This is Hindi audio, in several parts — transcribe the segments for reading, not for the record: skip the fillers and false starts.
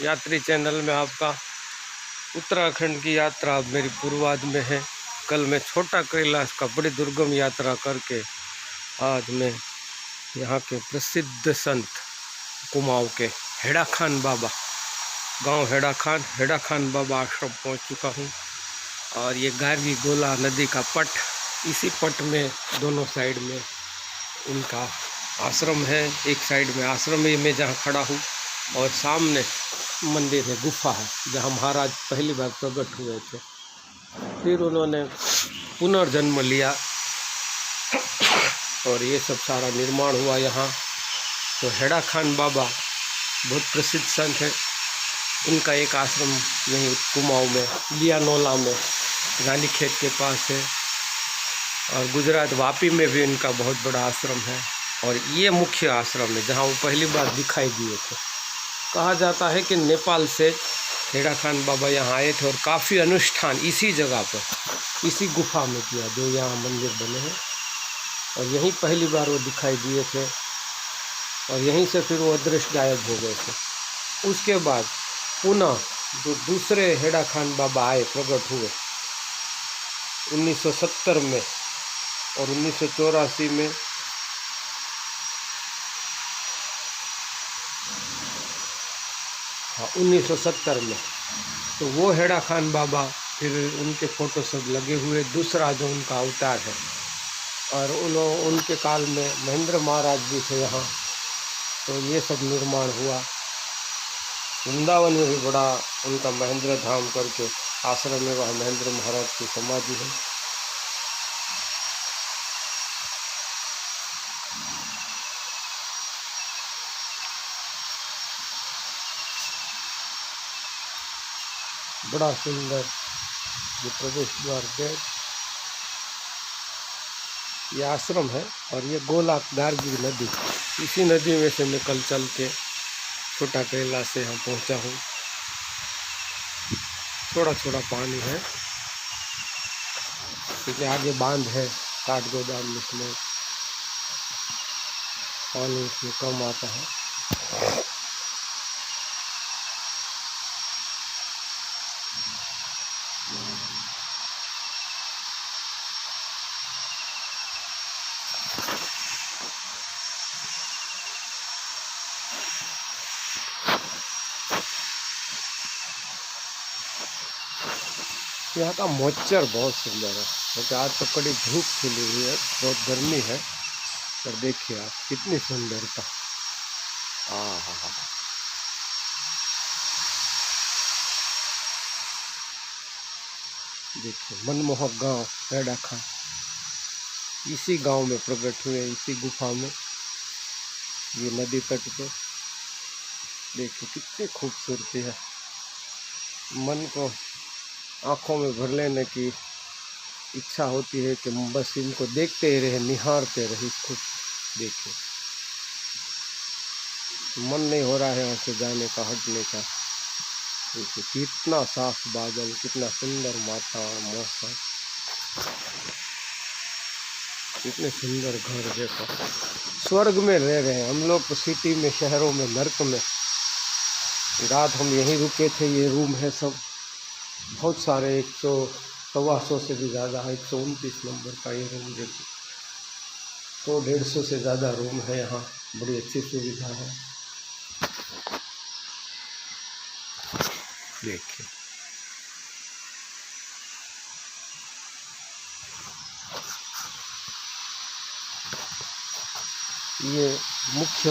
यात्री चैनल में आपका उत्तराखंड की यात्रा अब मेरी पूर्वाध में है। कल मैं छोटा कैलाश का बड़ी दुर्गम यात्रा करके आज मैं यहाँ के प्रसिद्ध संत कुमाऊँ के हेड़ा खान बाबा गांव हेड़ा खान बाबा आश्रम पहुँच चुका हूँ। और ये गारगी गोला नदी का पट, इसी पट में दोनों साइड में उनका आश्रम है। एक साइड में आश्रम में मैं जहाँ खड़ा हूँ और सामने मंदिर है, गुफा है, जहाँ महाराज पहली बार प्रकट हुए थे। फिर उन्होंने पुनर्जन्म लिया और ये सब सारा निर्माण हुआ यहाँ। तो हेड़ा खान बाबा बहुत प्रसिद्ध संत है। उनका एक आश्रम यहीं कुमाऊँ में लियानोला में रानीखेत के पास है। और गुजरात वापी में भी इनका बहुत बड़ा आश्रम है। और ये मुख्य आश्रम है जहाँ वो पहली बार दिखाई दिए थे। कहा जाता है कि नेपाल से हेड़ा खान बाबा यहाँ आए थे और काफ़ी अनुष्ठान इसी जगह पर, इसी गुफा में किया जो यहाँ मंदिर बने हैं। और यहीं पहली बार वो दिखाई दिए थे और यहीं से फिर वो अदृश्य गायब हो गए थे। उसके बाद पुनः जो दूसरे हेड़ा खान बाबा आए, प्रकट हुए 1970 में और 1984 में। हाँ, 1970 में। तो वो हेड़ा खान बाबा, फिर उनके फ़ोटो सब लगे हुए, दूसरा जो उनका अवतार है। और उनके काल में महेंद्र महाराज भी थे यहाँ। तो ये सब निर्माण हुआ। वृंदावन में भी बड़ा उनका महेंद्र धाम करके आश्रम में, वहाँ महेंद्र महाराज की समाधि है। बड़ा सुंदर ये प्रवेश द्वार गेट, ये आश्रम है। और ये गोला गारगी नदी, इसी नदी में से मैं कल चल के छोटा कैलाश से यहाँ पहुँचा हूँ। थोड़ा थोड़ा पानी है क्योंकि आगे बांध है काठगोदाम, इसमें पानी इसमें कम आता है। यहाँ का मॉइस्चर बहुत सुंदर है क्योंकि आज तो कड़ी धूप खिली हुई है, बहुत गर्मी है। पर देखिए आप कितनी सुंदरता। हाँ, देखिए मनमोहक गांव हेड़ा खान, इसी गांव में प्रकट हुए, इसी गुफा में, ये नदी तट पे। देखिए कितनी खूबसूरती है। मन को आँखों में भर लेने की इच्छा होती है कि बस इनको देखते ही रहे, निहारते रहे इसको। देखिए मन नहीं हो रहा है यहाँ से जाने का, हटने का। देखिए कितना साफ बादल, कितना सुंदर मौसम, कितने सुंदर घर। देखो स्वर्ग में रह रहे हैं हम लोग। सिटी में, शहरों में, नर्क में। रात हम यहीं रुके थे। ये रूम है सब, बहुत सारे, 100-125 से भी ज़्यादा, 129 नंबर का ये रूम। देखिए 100-150 से ज़्यादा रूम है यहाँ। बड़ी अच्छी सुविधा है। देखिए ये मुख्य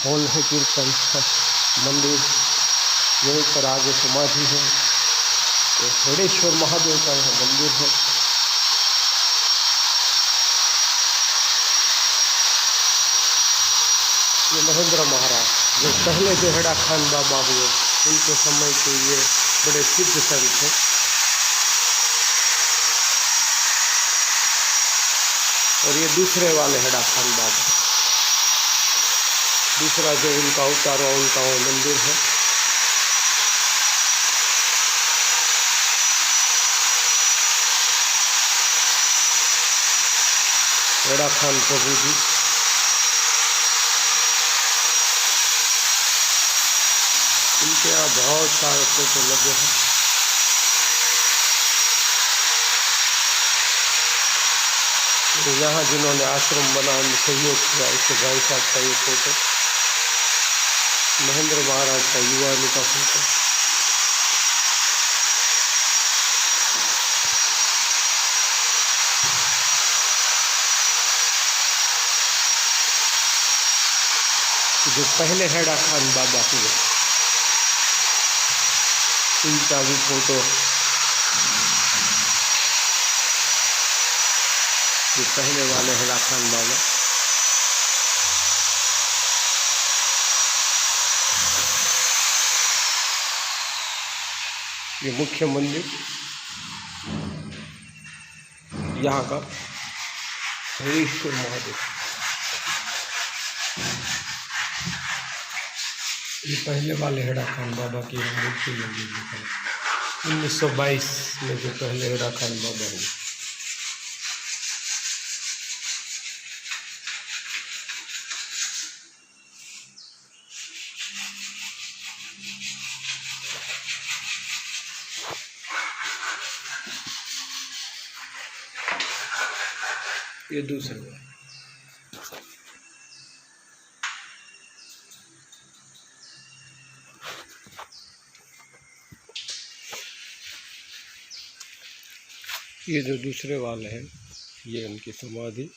हॉल है, कीर्तन मंदिर, यहीं पर आगे समाधि है। तो हेड़ेश्वर महादेव का यहाँ मंदिर है। ये महेंद्र महाराज जो पहले जो हेड़ा खान बाबा हुए, उनके समय के ये बड़े सिद्ध संत थे। और ये दूसरे वाले हेड़ा खान बाबा, दूसरा जो उनका अवतार हुआ, उनका वो मंदिर है। हेड़ा खान प्रभु जी। इनके यहाँ बहुत सारे फोटो लगे हैं। यहाँ जिन्होंने आश्रम बनाने में सहयोग किया, इसके भाई साहब का ये फोटो, महेंद्र महाराज का युवा का फोटो। जो पहले हेड़ा खान बाबा हुए, इनका भी फोटो, जो पहले वाले हेड़ा खान बाबा। ये मुख्य मंदिर यहाँ का हरीश्वर महादेव। ये पहले वाले हेड़ा खान बाबा की मूर्ति लगी है 1922 में, जो पहले हेड़ा खान बाबा हुए। ये दूसरे वाले। ये जो दूसरे वाले हैं, ये उनकी समाधि।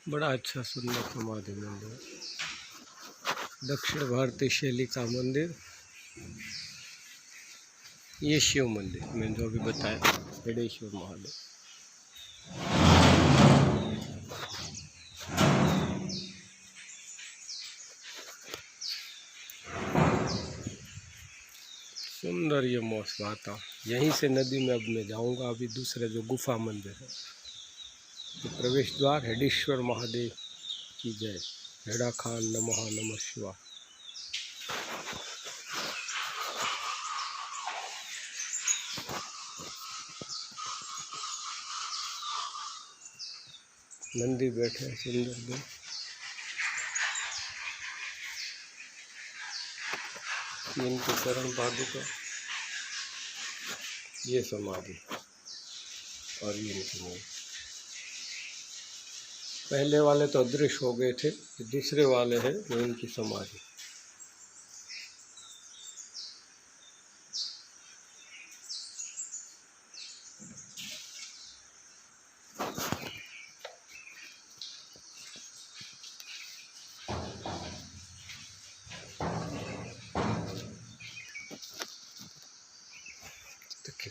बड़ा अच्छा सुंदर समाधि मंदिर, दक्षिण भारतीय शैली का मंदिर। ये शिव मंदिर मैंने जो अभी बताया, हेडेश्वर महादेव। सुंदर ये मौसम आता। यहीं से नदी में अब मैं जाऊंगा। अभी दूसरे जो गुफा मंदिर है, तो प्रवेश द्वार हेडेश्वर महादेव की जय। हेड़ा खान नमः नमः शिवाय। नंदी बैठे सुंदर दो। इनके चरण पादुका, ये समाधि और ये समाधि। पहले वाले तो अदृश्य हो गए थे, दूसरे वाले हैं वो इनकी समाधि।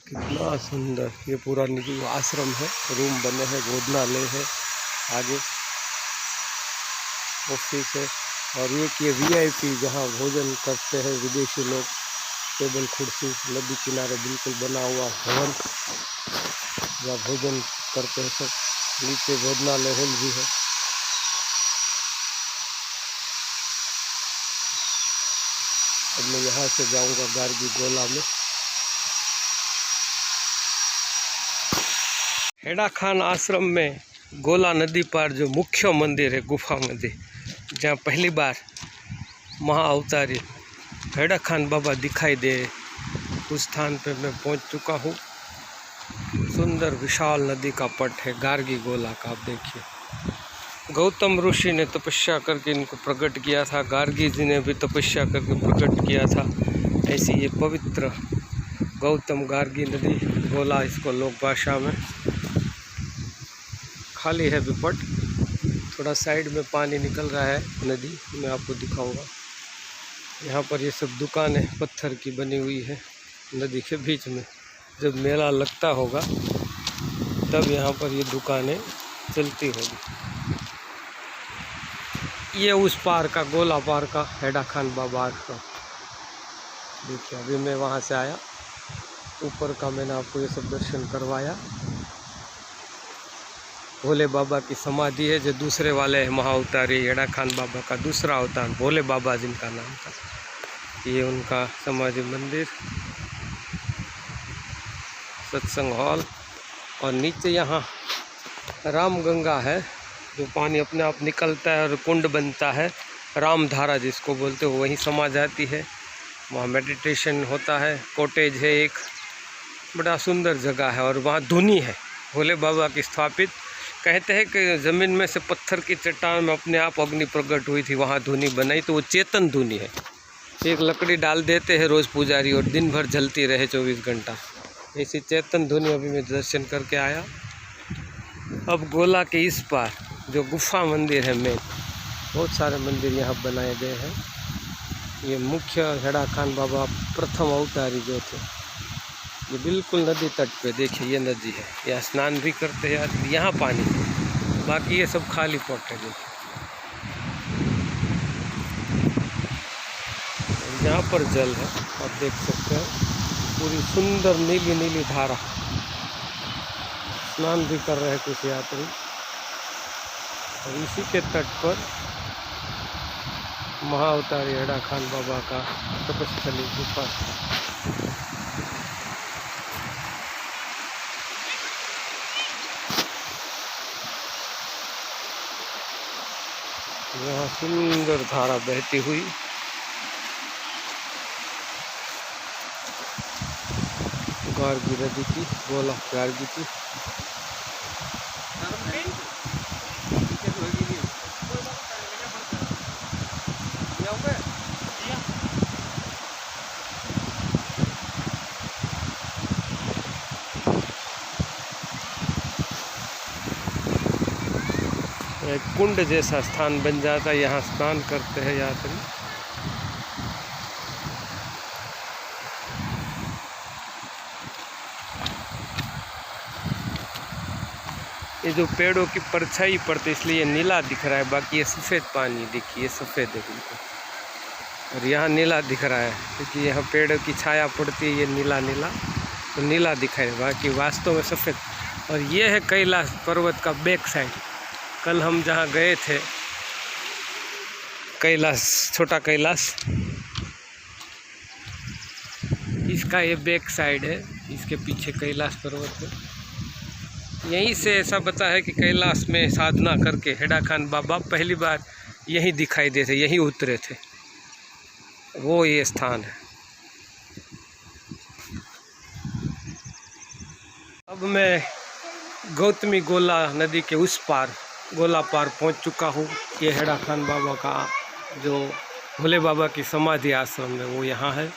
कितना सुंदर ये पूरा निजी आश्रम है, रूम बने हैं, भोजनालय है, आगे ऑफिस है। और ये वीआईपी जहाँ भोजन करते हैं विदेशी लोग, टेबल कुर्सी, नदी किनारे बिल्कुल बना हुआ भवन जहाँ भोजन करते हैं सब। नीचे भोजनालय हॉल भी है। अब मैं यहाँ से जाऊँगा गार्गी गोला में। हेड़ा खान आश्रम में गोला नदी पर जो मुख्य मंदिर है, गुफा मंदिर, जहाँ पहली बार महाअवतारी हेड़ा खान बाबा दिखाई दे, उस स्थान पर मैं पहुँच चुका हूँ। सुंदर विशाल नदी का पट है गार्गी गोला का। आप देखिए, गौतम ऋषि ने तपस्या करके इनको प्रकट किया था, गार्गी जी ने भी तपस्या करके प्रकट किया था। ऐसी ये पवित्र गौतम गार्गी नदी गोला, इसको लोक भाषा में। खाली है विपट, थोड़ा साइड में पानी निकल रहा है नदी, मैं आपको दिखाऊंगा। यहाँ पर ये सब दुकानें पत्थर की बनी हुई है नदी के बीच में। जब मेला लगता होगा तब यहाँ पर ये दुकानें चलती होगी। ये उस पार का, गोला पार का हेड़ा खान बाबा का। देखिए, अभी मैं वहाँ से आया, ऊपर का मैंने आपको ये सब दर्शन करवाया। भोले बाबा की समाधि है, जो दूसरे वाले है महाअवतारी हेड़ा खान बाबा का दूसरा अवतार भोले बाबा जिनका नाम था। ये उनका समाधि मंदिर, सत्संग हॉल। और नीचे यहाँ राम गंगा है, जो पानी अपने आप निकलता है और कुंड बनता है, रामधारा जिसको बोलते हो, वहीं समा जाती है। वहाँ मेडिटेशन होता है। कॉटेज है एक, बड़ा सुंदर जगह है। और वहाँ धुनी है भोले बाबा की स्थापित। कहते हैं कि ज़मीन में से पत्थर की चट्टान में अपने आप अग्नि प्रकट हुई थी, वहाँ धुनी बनाई, तो वो चेतन धुनी है। एक लकड़ी डाल देते हैं रोज़ पुजारी और दिन भर जलती रहे 24 घंटा। ऐसी चेतन धुनी अभी मैं दर्शन करके आया। अब गोला के इस पार जो गुफा मंदिर है मेन, बहुत सारे मंदिर यहाँ बनाए गए हैं। ये मुख्य हेड़ा खान बाबा प्रथम अवतारी जो थे, ये बिल्कुल नदी तट पे देखिए, ये नदी है, यहाँ स्नान भी करते हैं। यहाँ पानी, बाकी ये सब खाली पॉट है। देखिए यहाँ पर जल है, आप देख सकते हैं, पूरी सुंदर नीली नीली धारा। स्नान भी कर रहे हैं कुछ यात्री। और इसी के तट पर महाअवतारी हेड़ा खान बाबा का तपस्थली गुफा। यहाँ सुंदर धारा बहती हुई, गार्गी नदी की, गोला गार्गी की। एक कुंड जैसा स्थान बन जाता है, यहाँ स्नान करते हैं यात्री। ये जो पेड़ों की परछाई पड़ती है इसलिए ये नीला दिख रहा है, बाकी ये सफ़ेद पानी देखिए, सफ़ेद है बिल्कुल। और यहाँ नीला दिख रहा है क्योंकि यहाँ पेड़ों की छाया पड़ती है, ये नीला नीला, तो नीला दिखाई, बाकी वास्तव में सफ़ेद। और ये है कैलाश पर्वत का बैक साइड। कल हम जहाँ गए थे कैलाश, छोटा कैलाश, इसका ये बैक साइड है, इसके पीछे कैलाश पर्वत है। यहीं से ऐसा बता है कि कैलाश में साधना करके हेड़ा खान बाबा पहली बार यहीं दिखाई देते, यहीं उतरे थे, वो ये स्थान है। अब मैं गौतमी गोला नदी के उस पार, गोला पार पहुंच चुका हूँ। ये हेड़ा खान बाबा का जो भोले बाबा की समाधि आश्रम है वो यहाँ है।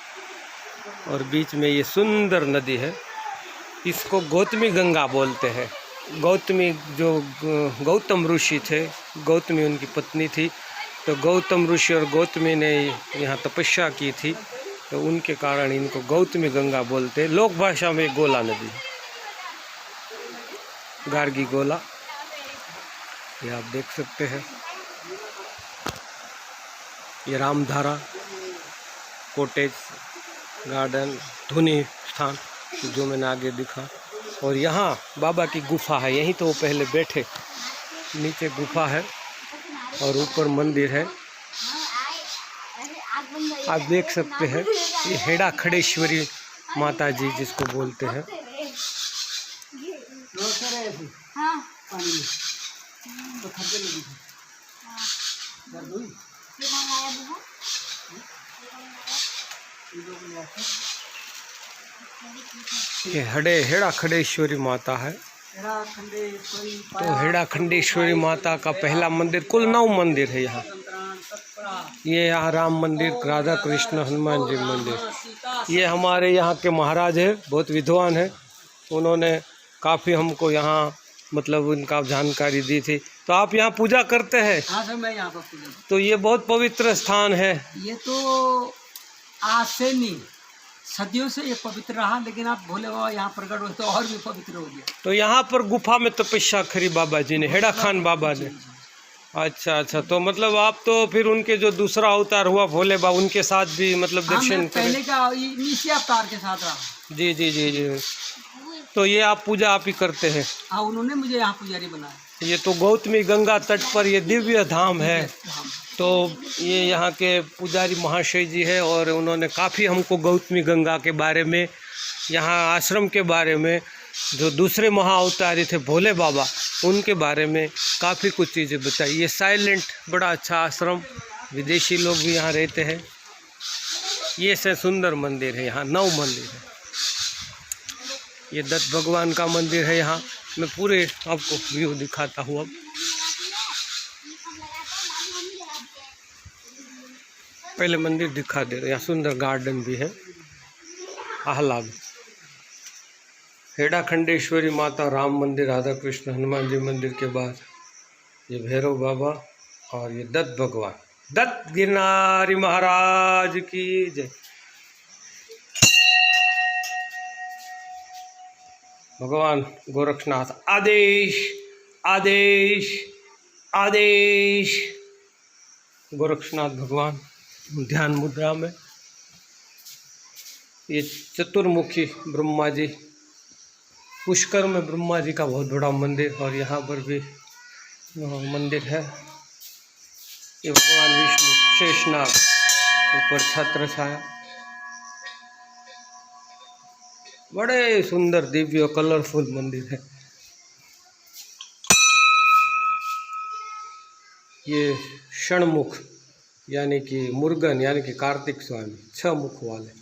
और बीच में ये सुंदर नदी है, इसको गौतमी गंगा बोलते हैं। गौतमी जो गौतम ऋषि थे, गौतमी उनकी पत्नी थी, तो गौतम ऋषि और गौतमी ने यहाँ तपस्या की थी, तो उनके कारण इनको गौतमी गंगा बोलते हैं। लोक भाषा में गोला नदी, गार्गी गोला, ये आप देख सकते हैं। ये रामधारा, कॉटेज, गार्डन, धुनी स्थान जो मैंने आगे दिखा। और यहाँ बाबा की गुफा है, यहीं तो वो पहले बैठे, नीचे गुफा है और ऊपर मंदिर है। आप देख सकते हैं ये हेड़ा खड़ेश्वरी माता जी जिसको बोलते हैं। ये हेड़ा खंडेश्वरी माता है। तो हेड़ा खंडेश्वरी माता का पहला मंदिर, कुल 9 मंदिर है यहाँ। ये यहाँ राम मंदिर, राधा कृष्ण, हनुमान जी मंदिर। ये हमारे यहाँ के महाराज है, बहुत विद्वान है, उन्होंने काफ़ी हमको यहाँ मतलब उनका जानकारी दी थी। तो आप यहाँ पूजा करते हैं? हाँ सर, मैं यहाँ पर पूजा। तो ये बहुत पवित्र स्थान है। ये तो आज से नहीं, सदियों से ये पवित्र रहा, लेकिन आप भोले बाबा यहाँ प्रकट हुए तो और भी पवित्र हो गया। तो यहाँ पर गुफा में तपस्या करी बाबा जी ने, हेड़ा खान बाबा ने। अच्छा अच्छा, तो मतलब आप तो फिर उनके जो दूसरा अवतार हुआ भोले बाबा, उनके साथ भी मतलब दर्शन पहले का इसी अवतार के साथ रहा। जी जी जी जी। तो ये आप पूजा आप ही करते हैं? हाँ, उन्होंने मुझे यहाँ पुजारी बनाया। ये तो गौतमी गंगा तट पर ये दिव्य धाम है। तो ये यहाँ के पुजारी महाशय जी है और उन्होंने काफ़ी हमको गौतमी गंगा के बारे में, यहाँ आश्रम के बारे में जो दूसरे महाअवतारी थे भोले बाबा, उनके बारे में काफ़ी कुछ चीज़ें बताई। ये साइलेंट बड़ा अच्छा आश्रम, विदेशी लोग भी यहाँ रहते हैं। ये से सुंदर मंदिर है, यहाँ 9 मंदिर है। ये दत्त भगवान का मंदिर है। यहाँ मैं पूरे आपको व्यू दिखाता हूँ। अब पहले मंदिर दिखा दे रहे। यहाँ सुंदर गार्डन भी है, आह्लाद। हेड़ा खंडेश्वरी माता, राम मंदिर, राधा कृष्ण, हनुमान जी मंदिर के बाद ये भैरव बाबा और ये दत्त भगवान, दत्त गिरनारी महाराज की जय। भगवान गोरक्षनाथ, आदेश आदेश आदेश। गोरक्षनाथ भगवान ध्यान मुद्रा में। ये चतुर्मुखी ब्रह्मा जी, पुष्कर में ब्रह्मा जी का बहुत बड़ा मंदिर, और यहाँ पर भी मंदिर है। ये भगवान विष्णु शेषनाग, ऊपर छत्र छाया, बड़े सुंदर दिव्य कलरफुल मंदिर है। ये षणमुख यानी कि मुर्गन यानी कि कार्तिक स्वामी, 6 मुख वाले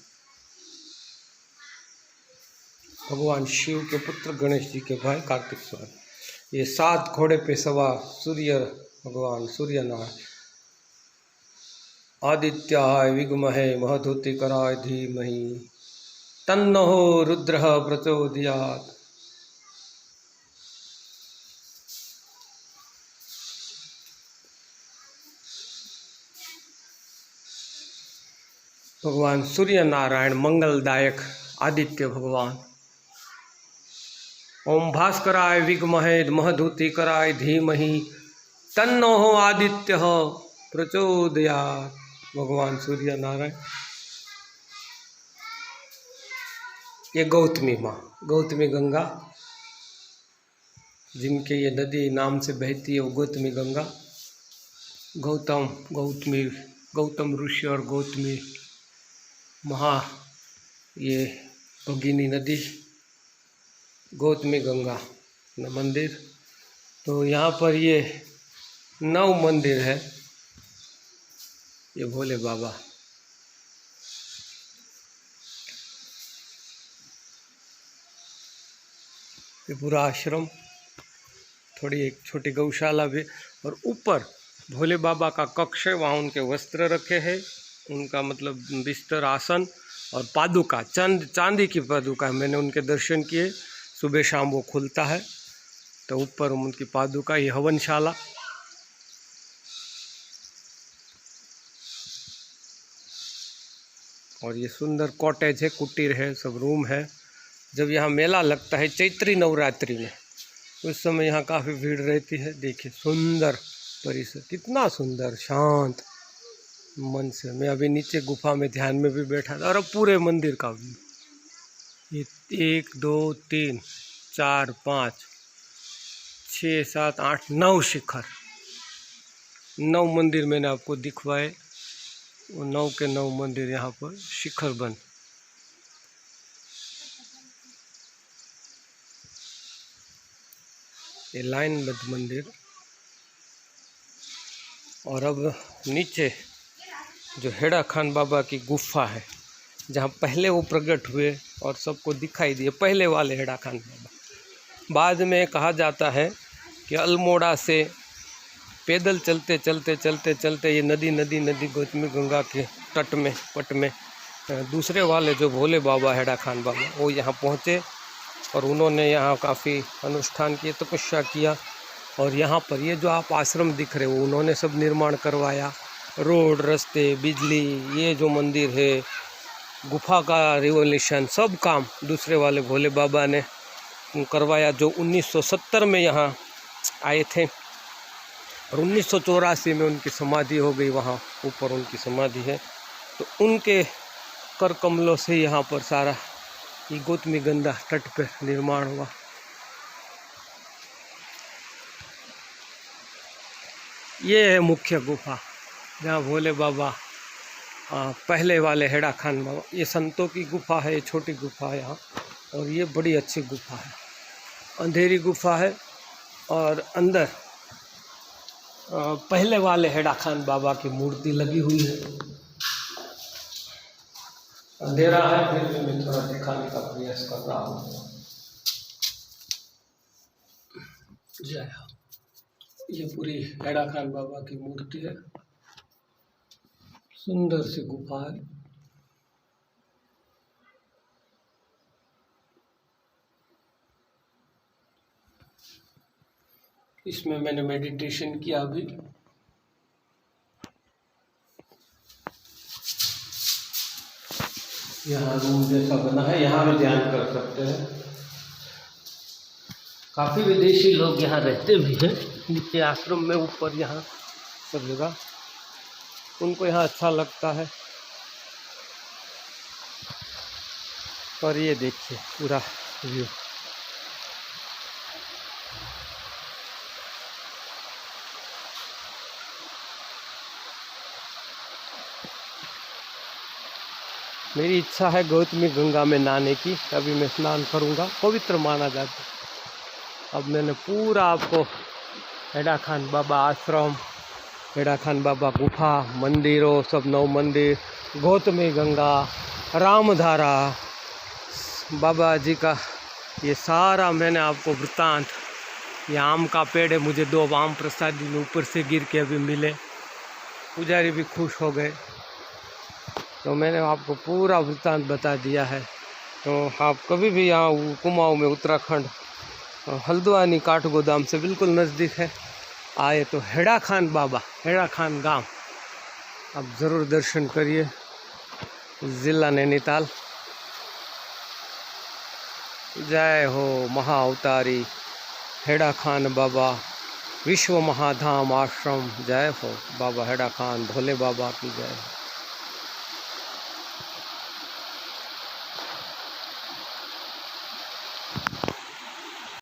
भगवान शिव के पुत्र गणेश जी के भाई कार्तिक स्वामी। ये 7 घोड़े पे सवार सूर्य भगवान सूर्य नारायण। आदित्याय विद्महे महधुतिकराय धीमहि तन्नो रुद्रः प्रचोदयात्। भगवान सूर्य नारायण मंगलदायक आदित्य भगवान। ओम भास्कराय विद्महे महधुतिकराय धीमहि तन्नो आदित्य प्रचोदयात्। भगवान सूर्य नारायण। ये गौतमी माँ, गौतमी गंगा, जिनके ये नदी नाम से बहती है वो गौतमी गंगा। गौतम ऋषि और गौतमी ये भगिनी नदी गौतमी गंगा मंदिर। तो यहाँ पर ये 9 मंदिर है। ये भोले बाबा, ये पूरा आश्रम, थोड़ी एक छोटी गौशाला भी, और ऊपर भोले बाबा का कक्ष है। वहाँ उनके वस्त्र रखे हैं, उनका मतलब बिस्तर, आसन और पादुका, चांदी की पादुका। मैंने उनके दर्शन किए, सुबह शाम वो खुलता है। तो ऊपर उनकी पादुका। ये हवनशाला, और ये सुंदर कॉटेज है, कुटीर है, सब रूम है। जब यहाँ मेला लगता है चैत्री नवरात्रि में, उस समय यहाँ काफ़ी भीड़ रहती है। देखिए सुंदर परिसर, कितना सुंदर शांत मन से। मैं अभी नीचे गुफा में ध्यान में भी बैठा था, और अब पूरे मंदिर का व्यू। ये 1 2 3 4 5 6 7 8 9 शिखर, 9 मंदिर मैंने आपको दिखवाए। वो 9 के 9 मंदिर यहाँ पर शिखर बन। ये लाइनबद्ध मंदिर। और अब नीचे जो हेड़ा खान बाबा की गुफा है, जहाँ पहले वो प्रकट हुए और सबको दिखाई दिए, पहले वाले हेड़ा खान बाबा। बाद में कहा जाता है कि अल्मोड़ा से पैदल चलते ये नदी गौतमी गंगा के पट में दूसरे वाले जो भोले बाबा हेड़ा खान बाबा, वो यहाँ पहुँचे, और उन्होंने यहाँ काफ़ी अनुष्ठान किए, तपस्या किया। और यहाँ पर ये जो आप आश्रम दिख रहे हो, उन्होंने सब निर्माण करवाया, रोड, रास्ते, बिजली, ये जो मंदिर है, गुफा का रिवोल्यूशन, सब काम दूसरे वाले भोले बाबा ने करवाया, जो 1970 में यहाँ आए थे। और 1984 में उनकी समाधि हो गई, वहाँ ऊपर उनकी समाधि है। तो उनके कर कमलों से यहाँ पर सारा ये गौतमी गंगा तट पर निर्माण हुआ। ये है मुख्य गुफा, जहाँ भोले बाबा पहले वाले हेड़ा खान बाबा। ये संतों की गुफा है, ये छोटी गुफा है यहाँ, और ये बड़ी अच्छी गुफा है। अंधेरी गुफा है और अंदर पहले वाले हेड़ा खान बाबा की मूर्ति लगी हुई है। अंधेरा है फिर भी मैं थोड़ा दिखाने का प्रयास कर रहा हूँ। जय हो। ये पूरी हेड़ा खान बाबा की मूर्ति है, सुंदर सी गुफा है। इसमें मैंने मेडिटेशन किया अभी। यहाँ रूम जैसा बना है, यहाँ भी ध्यान कर सकते हैं। काफ़ी विदेशी लोग यहाँ रहते भी हैं, नीचे आश्रम में, ऊपर यहाँ सब जगह उनको यहाँ अच्छा लगता है। और ये देखिए पूरा व्यू। मेरी इच्छा है गौतमी गंगा में नहाने की, अभी मैं स्नान करूँगा, पवित्र माना जाता है। अब मैंने पूरा आपको हेड़ा खान बाबा आश्रम, हेड़ा खान बाबा गुफा, मंदिरों, सब 9 मंदिर, गौतमी गंगा, रामधारा, बाबा जी का ये सारा मैंने आपको वृत्तांत। ये आम का पेड़ है, मुझे 2 आम प्रसादी में ऊपर से गिर के अभी मिले, पुजारी भी खुश हो गए। तो मैंने आपको पूरा वृत्तांत बता दिया है। तो आप कभी भी यहाँ कुमाऊँ में, उत्तराखंड, हल्द्वानी काठगोदाम से बिल्कुल नज़दीक है, आए तो हेड़ा खान बाबा, हेड़ा खान गांव आप ज़रूर दर्शन करिए। ज़िला नैनीताल। जय हो महाअवतारी हेड़ा खान बाबा विश्व महाधाम आश्रम। जय हो बाबा हेड़ा खान भोले बाबा की जय।